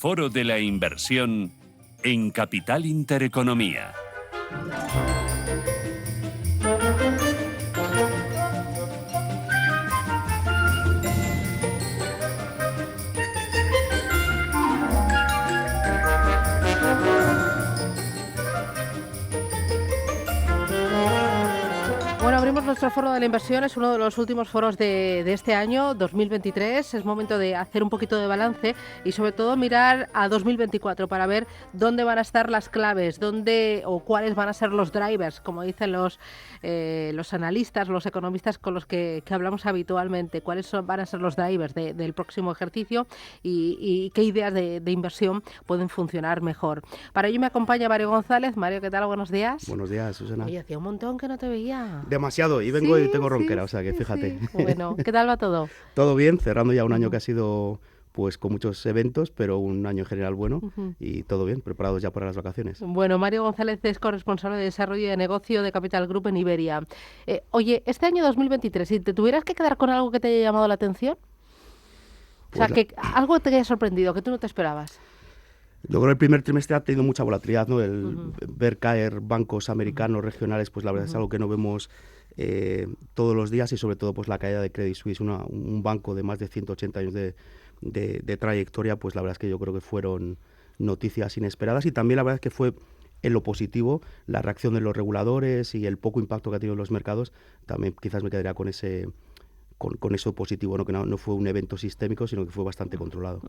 Foro de la Inversión en Capital Intereconomía. Bueno, abrimos nuestro foro de la inversión, es uno de los últimos foros de este año, 2023. Es momento de hacer un poquito de balance y sobre todo mirar a 2024 para ver dónde van a estar las claves, dónde o cuáles van a ser los drivers, como dicen los analistas, los economistas con los que hablamos habitualmente, van a ser los drivers del próximo ejercicio y qué ideas de inversión pueden funcionar mejor. Para ello me acompaña Mario González. Mario, ¿qué tal? Buenos días. Buenos días, Susana. Oye, hacía un montón que no te veía. Demasiado, y vengo y tengo ronquera, o sea que fíjate. Sí. Bueno, ¿qué tal va todo? Todo bien, cerrando ya un año que ha sido pues con muchos eventos, pero un año en general bueno y todo bien, preparados ya para las vacaciones. Bueno, Mario González es corresponsable de desarrollo y de negocio de Capital Group en Iberia. Oye, este año 2023, si te tuvieras que quedar con algo que te haya llamado la atención, Pues o sea, que algo te haya sorprendido, que tú no te esperabas. Yo creo que el primer trimestre ha tenido mucha volatilidad, ¿no? Ver caer bancos americanos regionales, pues la verdad es algo que no vemos todos los días, y sobre todo pues la caída de Credit Suisse, un banco de más de 180 años de trayectoria, pues la verdad es que yo creo que fueron noticias inesperadas, y también la verdad es que fue en lo positivo la reacción de los reguladores y el poco impacto que ha tenido en los mercados. También quizás me quedaría con eso positivo, ¿no? Que no fue un evento sistémico, sino que fue bastante controlado.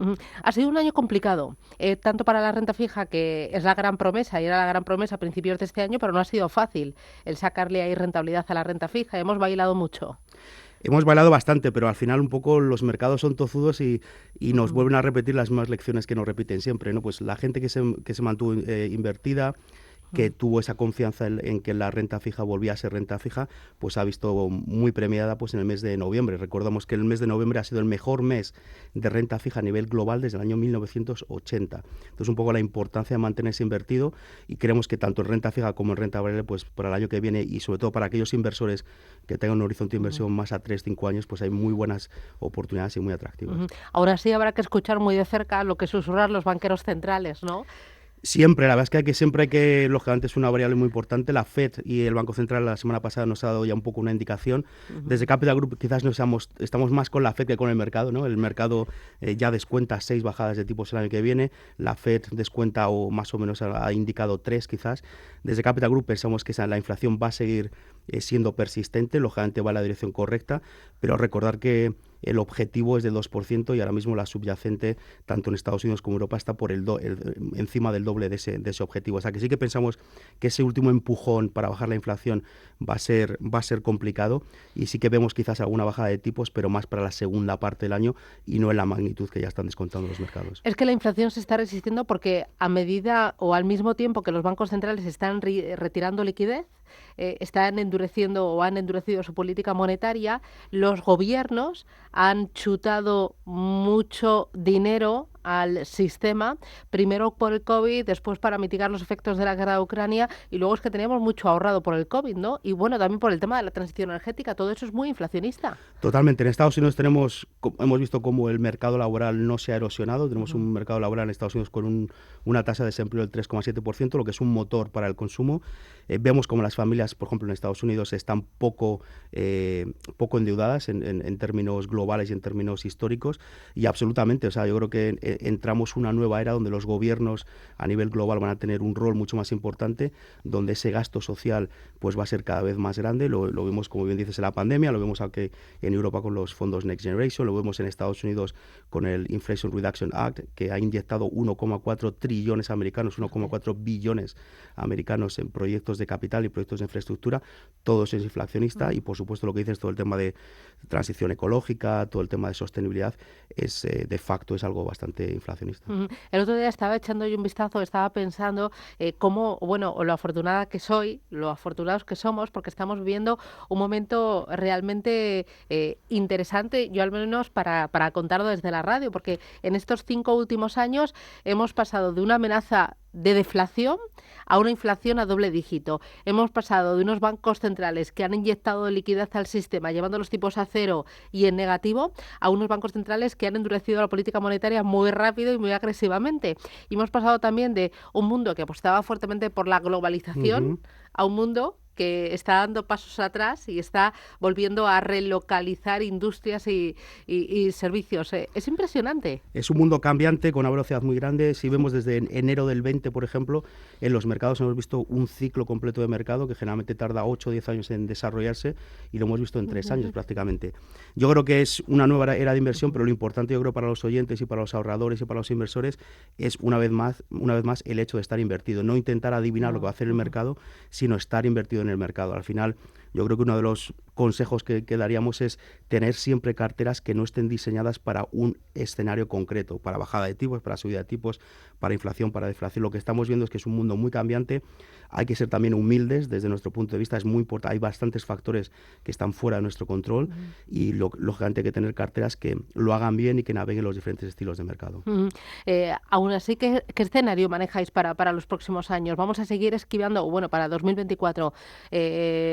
Ha sido un año complicado, tanto para la renta fija, que es la gran promesa, y era la gran promesa a principios de este año, pero no ha sido fácil el sacarle ahí rentabilidad a la renta fija. Hemos bailado mucho. Hemos bailado bastante, pero al final un poco los mercados son tozudos y nos vuelven a repetir las mismas lecciones que nos repiten siempre, ¿no? Pues la gente que se mantuvo invertida, que tuvo esa confianza en que la renta fija volvía a ser renta fija, pues ha visto muy premiada pues en el mes de noviembre. Recordamos que el mes de noviembre ha sido el mejor mes de renta fija a nivel global desde el año 1980. Entonces, un poco la importancia de mantenerse invertido, y creemos que tanto en renta fija como en renta variable, pues para el año que viene, y sobre todo para aquellos inversores que tengan un horizonte de inversión más a 3-5 años, pues hay muy buenas oportunidades y muy atractivas. Ahora sí habrá que escuchar muy de cerca lo que susurran los banqueros centrales, ¿no? Siempre, la verdad es que siempre hay que, lógicamente es una variable muy importante. La FED y el Banco Central la semana pasada nos ha dado ya un poco una indicación. Desde Capital Group quizás estamos más con la FED que con el mercado, ¿no? El mercado ya descuenta 6 bajadas de tipos el año que viene, la FED descuenta o más o menos ha indicado 3 quizás. Desde Capital Group pensamos que la inflación va a seguir siendo persistente, lógicamente va en la dirección correcta, pero recordar que el objetivo es del 2% y ahora mismo la subyacente, tanto en Estados Unidos como en Europa, está por encima del doble de ese objetivo. O sea que sí que pensamos que ese último empujón para bajar la inflación va a ser complicado, y sí que vemos quizás alguna bajada de tipos, pero más para la segunda parte del año y no en la magnitud que ya están descontando los mercados. Es que la inflación se está resistiendo porque a medida o al mismo tiempo que los bancos centrales están retirando liquidez, están endureciendo o han endurecido su política monetaria, los gobiernos han chutado mucho dinero al sistema, primero por el COVID, después para mitigar los efectos de la guerra de Ucrania, y luego es que teníamos mucho ahorrado por el COVID, ¿no? Y bueno, también por el tema de la transición energética, todo eso es muy inflacionista. Totalmente. En Estados Unidos hemos visto cómo el mercado laboral no se ha erosionado. Tenemos un mercado laboral en Estados Unidos con una tasa de desempleo del 3,7%, lo que es un motor para el consumo. Vemos como las familias, por ejemplo, en Estados Unidos están poco endeudadas en términos globales y en términos históricos, y absolutamente, o sea, yo creo que entramos una nueva era donde los gobiernos a nivel global van a tener un rol mucho más importante, donde ese gasto social pues va a ser cada vez más grande. Lo vemos, como bien dices, en la pandemia, lo vemos aquí en Europa con los fondos Next Generation, lo vemos en Estados Unidos con el Inflation Reduction Act, que ha inyectado 1,4 trillones americanos, 1,4 billones americanos en proyectos de capital y proyectos de infraestructura. Todo eso es inflacionista, y por supuesto lo que dices, todo el tema de transición ecológica, todo el tema de sostenibilidad, es de facto es algo bastante inflacionista. El otro día estaba echando yo un vistazo, estaba pensando cómo, bueno, o lo afortunada que soy, lo afortunados que somos, porque estamos viviendo un momento realmente interesante, yo al menos para contarlo desde la radio, porque en estos 5 últimos años hemos pasado de una amenaza de deflación a una inflación a doble dígito. Hemos pasado de unos bancos centrales que han inyectado liquidez al sistema, llevando los tipos a cero y en negativo, a unos bancos centrales que han endurecido la política monetaria muy rápido y muy agresivamente. Y hemos pasado también de un mundo que apostaba fuertemente por la globalización a un mundo que está dando pasos atrás y está volviendo a relocalizar industrias y servicios. Es impresionante. Es un mundo cambiante con una velocidad muy grande. Si vemos desde enero del 20, por ejemplo, en los mercados hemos visto un ciclo completo de mercado que generalmente tarda 8 o 10 años en desarrollarse y lo hemos visto en 3 años prácticamente. Yo creo que es una nueva era de inversión, pero lo importante yo creo para los oyentes y para los ahorradores y para los inversores es una vez más el hecho de estar invertido. No intentar adivinar lo que va a hacer el mercado, sino estar invertido en el mercado. Al final, yo creo que uno de los consejos que daríamos es tener siempre carteras que no estén diseñadas para un escenario concreto, para bajada de tipos, para subida de tipos, para inflación, para deflación. Lo que estamos viendo es que es un mundo muy cambiante. Hay que ser también humildes desde nuestro punto de vista. Es muy importante. Hay bastantes factores que están fuera de nuestro control y lógicamente hay que tener carteras que lo hagan bien y que naveguen los diferentes estilos de mercado. Aún así, ¿qué escenario manejáis para los próximos años? ¿Vamos a seguir esquivando, bueno, para 2024,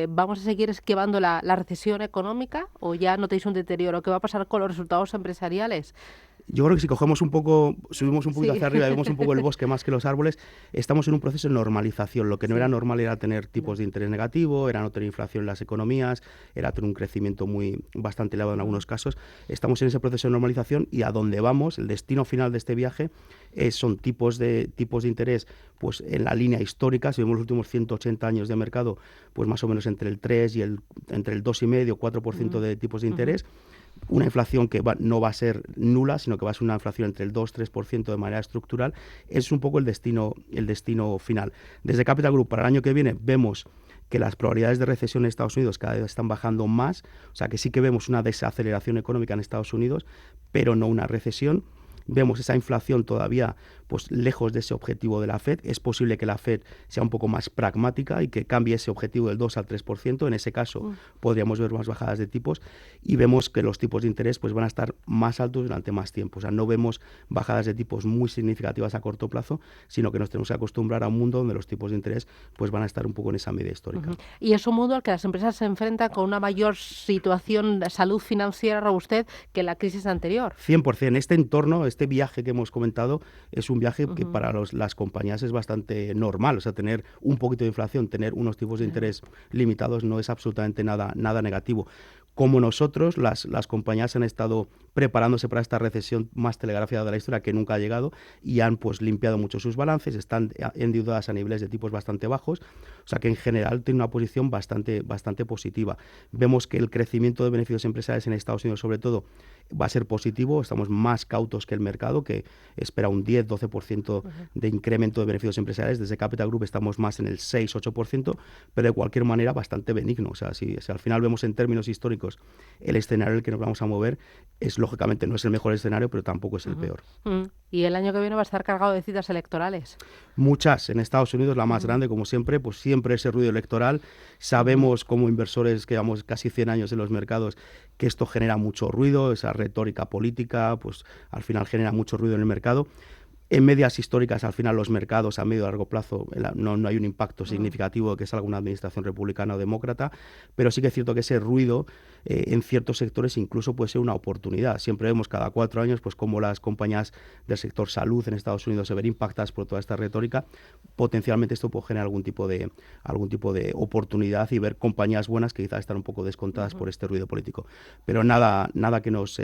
vamos a seguir esquivando la recesión económica o ya notáis un deterioro? ¿Qué va a pasar con los resultados empresariales? Yo creo que si cogemos un poco, subimos un poquito hacia arriba y vemos un poco el bosque más que los árboles, estamos en un proceso de normalización. Lo que no era normal era tener tipos de interés negativo, era no tener inflación en las economías, era tener un crecimiento bastante elevado en algunos casos. Estamos en ese proceso de normalización y a dónde vamos, el destino final de este viaje son tipos de interés pues en la línea histórica. Si vemos los últimos 180 años de mercado, pues más o menos entre el 3 y entre el 2,5 4% de tipos de interés. Una inflación que no va a ser nula, sino que va a ser una inflación entre el 2-3% de manera estructural. Es un poco el destino final. Desde Capital Group, para el año que viene, vemos que las probabilidades de recesión en Estados Unidos cada vez están bajando más. O sea, que sí que vemos una desaceleración económica en Estados Unidos, pero no una recesión. Vemos esa inflación todavía pues lejos de ese objetivo de la FED. Es posible que la FED sea un poco más pragmática y que cambie ese objetivo del 2 al 3%. En ese caso podríamos ver más bajadas de tipos y vemos que los tipos de interés pues van a estar más altos durante más tiempo. O sea, no vemos bajadas de tipos muy significativas a corto plazo, sino que nos tenemos que acostumbrar a un mundo donde los tipos de interés pues van a estar un poco en esa media histórica. Y es un mundo al que las empresas se enfrentan con una mayor situación de salud financiera, robustez, que la crisis anterior. 100%. Este entorno, este viaje que hemos comentado, es un viaje que para las compañías es bastante normal. O sea, tener un poquito de inflación, tener unos tipos de interés limitados no es absolutamente nada negativo. Como nosotros, las compañías han estado preparándose para esta recesión más telegrafiada de la historia que nunca ha llegado y han pues limpiado mucho sus balances, están endeudadas a niveles de tipos bastante bajos, o sea que en general tiene una posición bastante positiva. Vemos que el crecimiento de beneficios empresariales en Estados Unidos sobre todo va a ser positivo, estamos más cautos que el mercado que espera un 10-12% de incremento de beneficios empresariales. Desde Capital Group estamos más en el 6-8%, pero de cualquier manera bastante benigno. O sea, si al final vemos en términos históricos el escenario en el que nos vamos a mover, lógicamente no es el mejor escenario, pero tampoco es el peor. Y el año que viene va a estar cargado de citas electorales. Muchas. En Estados Unidos, la más grande, como siempre, pues siempre ese ruido electoral. Sabemos como inversores que llevamos casi 100 años en los mercados que esto genera mucho ruido, esa retórica política, pues al final genera mucho ruido en el mercado. En medias históricas, al final, los mercados a medio y largo plazo no hay un impacto significativo de que salga una administración republicana o demócrata, pero sí que es cierto que ese ruido en ciertos sectores incluso puede ser una oportunidad. Siempre vemos cada 4 años pues cómo las compañías del sector salud en Estados Unidos se ven impactadas por toda esta retórica. Potencialmente esto puede generar algún tipo de oportunidad y ver compañías buenas que quizás están un poco descontadas por este ruido político. Pero nada que nos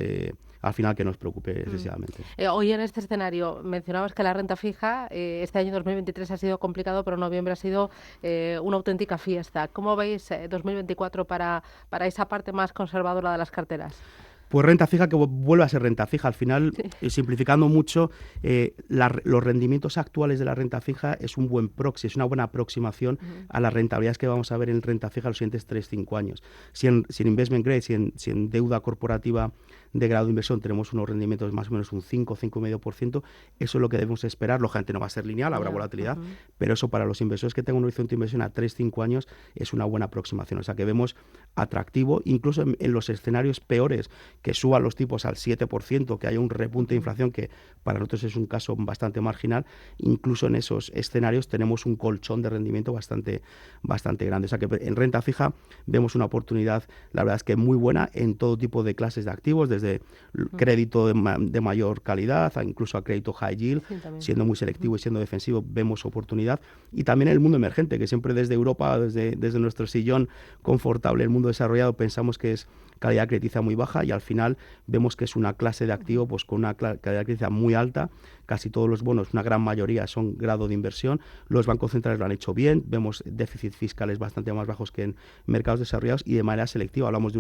al final que nos preocupe excesivamente. Hoy en este escenario mencionabas que la renta fija este año 2023 ha sido complicado, pero noviembre ha sido una auténtica fiesta. ¿Cómo veis 2024 para esa parte más conservadora de las carteras? Pues renta fija que vuelve a ser renta fija. Al final, simplificando mucho, los rendimientos actuales de la renta fija es un buen proxy, es una buena aproximación a las rentabilidades que vamos a ver en renta fija los siguientes 3-5 años. Si en investment grade, si en deuda corporativa de grado de inversión tenemos unos rendimientos más o menos un 5-5,5%, eso es lo que debemos esperar. Lógicamente no va a ser lineal, habrá volatilidad, pero eso para los inversores que tengan un horizonte de inversión a 3-5 años es una buena aproximación. O sea que vemos atractivo, incluso en los escenarios peores que suban los tipos al 7%, que haya un repunte de inflación que para nosotros es un caso bastante marginal, incluso en esos escenarios tenemos un colchón de rendimiento bastante grande. O sea que en renta fija vemos una oportunidad, la verdad es que muy buena en todo tipo de clases de activos, desde crédito de mayor calidad, incluso a crédito high yield, siendo muy selectivo y siendo defensivo, vemos oportunidad. Y también en el mundo emergente, que siempre desde Europa, desde nuestro sillón confortable, el mundo desarrollado, pensamos que es calidad crediticia muy baja y al final vemos que es una clase de activo pues con una calidad crediticia muy alta. Casi todos los bonos, una gran mayoría, son grado de inversión. Los bancos centrales lo han hecho bien, vemos déficits fiscales bastante más bajos que en mercados desarrollados y de manera selectiva. Hablamos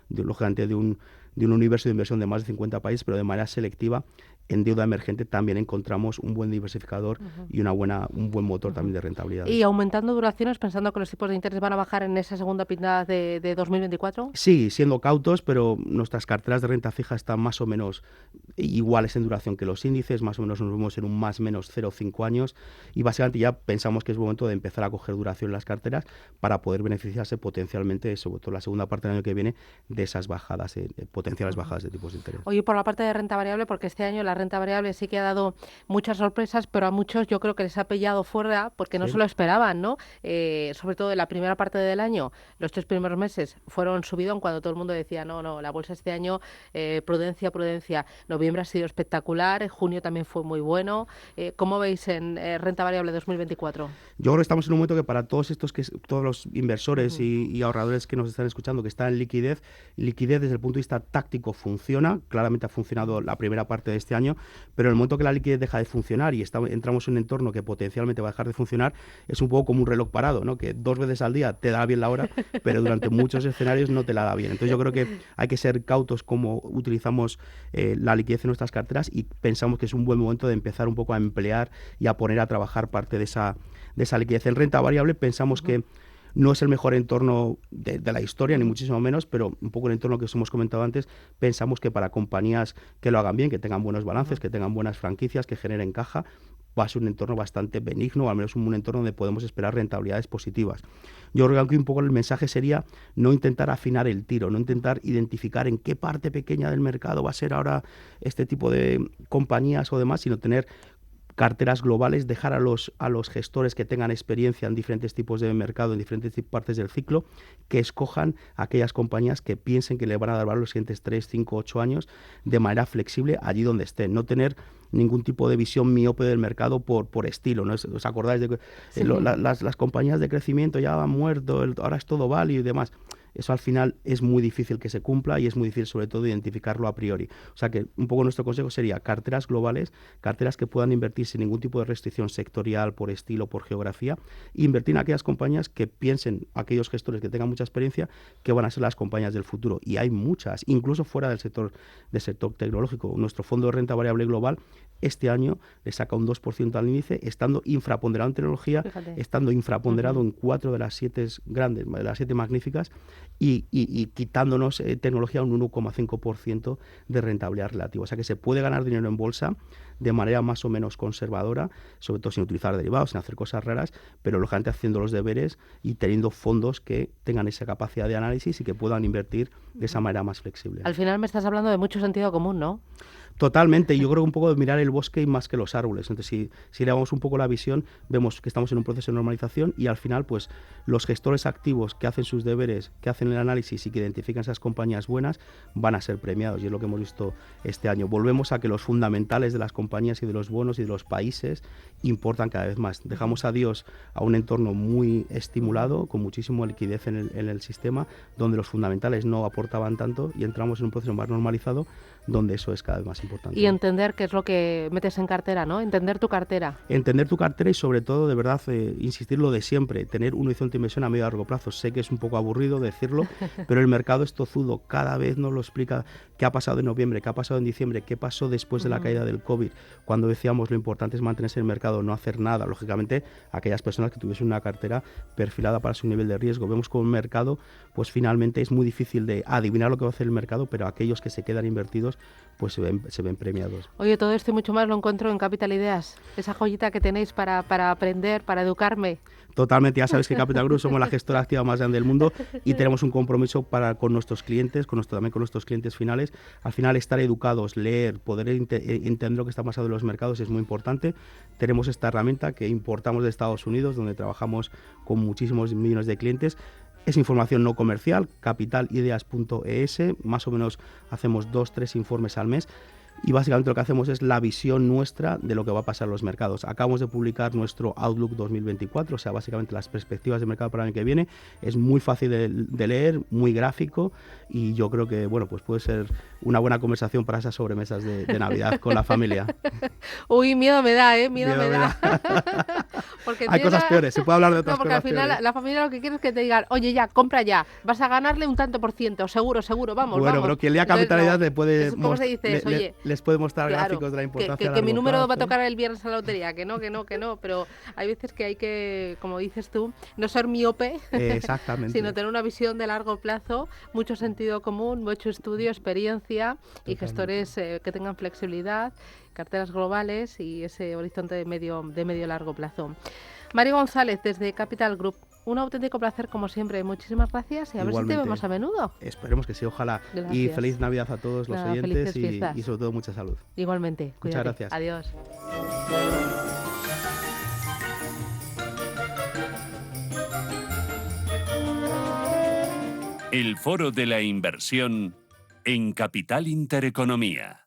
lógicamente de un universo de inversión de más de 50 países, pero de manera selectiva en deuda emergente también encontramos un buen diversificador y un buen motor también de rentabilidad. ¿Y aumentando duraciones, pensando que los tipos de interés van a bajar en esa segunda mitad de 2024? Sí, siendo cautos, pero nuestras carteras de renta fija están más o menos iguales en duración que los índices, más o menos nos vemos en un más o menos 0,5 años y básicamente ya pensamos que es momento de empezar a coger duración en las carteras para poder beneficiarse potencialmente, sobre todo la segunda parte del año que viene, de esas bajadas, potenciales bajadas de tipos de interés. Oye, por la parte de renta variable, porque este año la renta variable sí que ha dado muchas sorpresas, pero a muchos yo creo que les ha pillado fuera porque no se lo esperaban, ¿no? Sobre todo en la primera parte del año, los 3 primeros meses fueron subidón cuando todo el mundo decía, no, la bolsa este año, prudencia. Noviembre ha sido espectacular, junio también fue muy bueno. ¿Cómo veis en renta variable 2024? Yo creo que estamos en un momento que para todos los inversores y ahorradores que nos están escuchando, que están en liquidez desde el punto de vista táctico funciona, claramente ha funcionado la primera parte de este año, pero en el momento que la liquidez deja de funcionar y entramos en un entorno que potencialmente va a dejar de funcionar, es un poco como un reloj parado, ¿no? Que 2 veces al día te da bien la hora, pero durante muchos escenarios no te la da bien. Entonces yo creo que hay que ser cautos como utilizamos la liquidez en nuestras carteras y pensamos que es un buen momento de empezar un poco a emplear y a poner a trabajar parte de esa liquidez. En renta variable pensamos que no es el mejor entorno de la historia, ni muchísimo menos, pero un poco el entorno que os hemos comentado antes, pensamos que para compañías que lo hagan bien, que tengan buenos balances, que tengan buenas franquicias, que generen caja, va a ser un entorno bastante benigno, o al menos un entorno donde podemos esperar rentabilidades positivas. Yo creo que un poco el mensaje sería no intentar afinar el tiro, no intentar identificar en qué parte pequeña del mercado va a ser ahora este tipo de compañías o demás, sino tener carteras globales, dejar a los gestores que tengan experiencia en diferentes tipos de mercado, en diferentes partes del ciclo, que escojan aquellas compañías que piensen que le van a dar valor los siguientes 3, 5, 8 años de manera flexible allí donde estén. No tener ningún tipo de visión miope del mercado por estilo, ¿no? ¿Os acordáis de que las compañías de crecimiento ya han muerto, ahora es todo value y demás? Eso al final es muy difícil que se cumpla y es muy difícil sobre todo identificarlo a priori. O sea que un poco nuestro consejo sería carteras globales, carteras que puedan invertir sin ningún tipo de restricción sectorial, por estilo, por geografía, e invertir en aquellas compañías que piensen, aquellos gestores que tengan mucha experiencia, que van a ser las compañías del futuro. Y hay muchas, incluso fuera del sector tecnológico. Nuestro fondo de renta variable global este año le saca un 2% al índice, estando infraponderado en tecnología, estando infraponderado en 4 de las 7 grandes, de las 7 magníficas, y quitándonos tecnología un 1,5% de rentabilidad relativa. O sea que se puede ganar dinero en bolsa de manera más o menos conservadora, sobre todo sin utilizar derivados, sin hacer cosas raras, pero lógicamente haciendo los deberes y teniendo fondos que tengan esa capacidad de análisis y que puedan invertir de esa manera más flexible. Al final me estás hablando de mucho sentido común, ¿no? Totalmente, yo creo que un poco de mirar el bosque y más que los árboles. Entonces, si le damos un poco la visión, vemos que estamos en un proceso de normalización y al final, pues, los gestores activos que hacen sus deberes, que hacen el análisis y que identifican esas compañías buenas, van a ser premiados y es lo que hemos visto este año. Volvemos a que los fundamentales de las compañías y de los bonos y de los países importan cada vez más. Dejamos adiós a un entorno muy estimulado, con muchísima liquidez en el sistema, donde los fundamentales no aportaban tanto y entramos en un proceso más normalizado, donde eso es cada vez más importante. Y entender qué es lo que metes en cartera, ¿no? Entender tu cartera. Entender tu cartera y sobre todo, de verdad, insistir lo de siempre, tener un horizonte de inversión a medio y largo plazo. Sé que es un poco aburrido decirlo, pero el mercado es tozudo, cada vez nos lo explica qué ha pasado en noviembre, qué ha pasado en diciembre, qué pasó después de la caída del COVID, cuando decíamos lo importante es mantenerse en el mercado. mercado, no hacer nada, lógicamente aquellas personas que tuviesen una cartera perfilada para su nivel de riesgo. Vemos como el mercado, pues finalmente es muy difícil de adivinar lo que va a hacer el mercado, pero aquellos que se quedan invertidos pues se ven premiados. Oye, todo esto y mucho más lo encuentro en Capital Ideas, esa joyita que tenéis para aprender, para educarme. Totalmente, ya sabes que Capital Group somos la gestora activa más grande del mundo y tenemos un compromiso con nuestros clientes, también con nuestros clientes finales. Al final, estar educados, leer, poder entender lo que está pasando en los mercados es muy importante. Tenemos esta herramienta que importamos de Estados Unidos, donde trabajamos con muchísimos millones de clientes. Es información no comercial, capitalideas.es, más o menos hacemos 2-3 informes al mes. Y básicamente lo que hacemos es la visión nuestra de lo que va a pasar en los mercados. Acabamos de publicar nuestro Outlook 2024, o sea, básicamente las perspectivas de mercado para el año que viene. Es muy fácil de leer, muy gráfico, y yo creo que bueno, pues puede ser una buena conversación para esas sobremesas de Navidad con la familia. Uy, miedo me da, miedo me da. Porque hay cosas peores, se puede hablar de otras cosas peores. Porque al final la familia lo que quiere es que te digan, oye, ya, compra ya, vas a ganarle un tanto por ciento, seguro, vamos. Bueno, pero quien lea Capitalidad le puede... ¿Cómo se dice? Oye, les puede mostrar gráficos de la importancia que mi número va a tocar el viernes a la lotería, que no, pero hay veces que hay que, como dices tú, no ser miope, exactamente, sino tener una visión de largo plazo, mucho sentido común, mucho estudio, experiencia. Totalmente. Y gestores que tengan flexibilidad, carteras globales y ese horizonte de medio largo plazo. Mario González, desde Capital Group. Un auténtico placer, como siempre. Muchísimas gracias y a ver si te vemos a menudo. Esperemos que sí, ojalá. Gracias. Y feliz Navidad a todos los oyentes y sobre todo mucha salud. Igualmente. Cuídate. Muchas gracias. Adiós. El Foro de la Inversión en Capital Intereconomía.